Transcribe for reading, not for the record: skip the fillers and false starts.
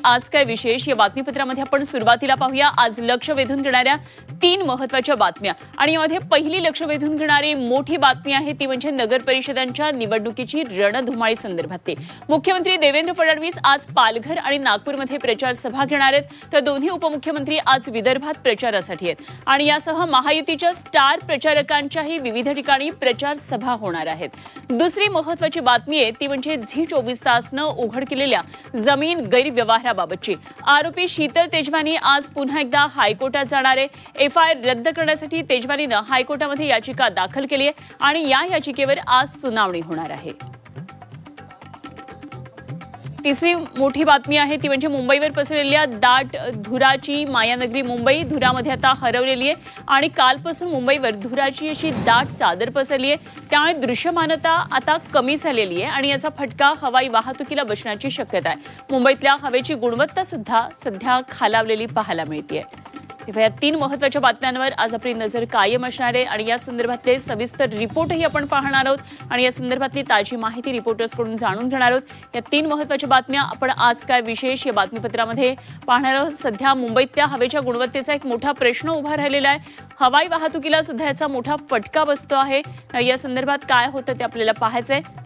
आज काय विशेष या बातमीपत्रामध्ये आपण सुरुवातीला पाहूया आज लक्ष वेधून घेणाऱ्या 3 महत्त्वाच्या बातम्या आणि यामध्ये पहिली लक्ष वेधून घेणारी मोठी बातमी आहे ती म्हणजे नगर परिषदांच्या निवडणुकीची रणधुमाळी संदर्भातली। मुख्यमंत्री देवेंद्र फडणवीस आज पालघर आणि नागपूरमध्ये प्रचार सभा घेणार आहेत तर दोन्ही उपमुख्यमंत्री आज विदर्भात प्रचारासाठी आहेत आणि यासह महायुतीच्या स्टार प्रचारकांच्याही विविध ठिकाणी प्रचार सभा होणार आहेत। दुसरी महत्त्वाची बातमी आहे ती म्हणजे झी24 तासनं उघड केलेल्या जमीन गैरव्यवहाराबाबतची। आरोपी शीतल तेजवानी आज पुन्हा एकदा हायकोर्टात जाणार आहे। एफआयआर रद्द करण्यासाठी तेजवानीनं हायकोर्टामध्ये याचिका दाखल केली आहे आणि या याचिकेवर आज सुनावणी होणार आहे। तिसरी मोठी बातमी आहे ती म्हणजे मुंबईवर पसरलेल्या दाट धुराची मायानगरी मुंबई धुरामध्ये आता हरवलेली आहे आणि कालपासून मुंबईवर धुराची अशी दाट चादर पसरली आहे त्यामुळे दृश्यमानता आता कमी झालेली आहे आणि याचा फटका हवाई वाहतुकीला बसण्याची शक्यता आहे। मुंबईतल्या हवेची गुणवत्ता सुद्धा सध्या खालावलेली पाहायला मिळते। तेव्हा या 3 महत्त्वाच्या बातम्यांवर आज आपली नजर कायम असणार आहे आणि या संदर्भातले सविस्तर रिपोर्टही आपण पाहणार आहोत आणि या संदर्भातली ताजी माहिती रिपोर्टर्सकडून जाणून घेणार आहोत। या 3 महत्त्वाच्या बातम्या आपण आज काय विशेष या बातमीपत्रामध्ये पाहणार आहोत। सध्या मुंबईतल्या हवेच्या गुणवत्तेचा एक मोठा प्रश्न उभा राहिलेला आहे। हवाई वाहतुकीला सुद्धा याचा मोठा फटका बसतो आहे। या संदर्भात काय होतं ते आपल्याला पाहायचं आहे।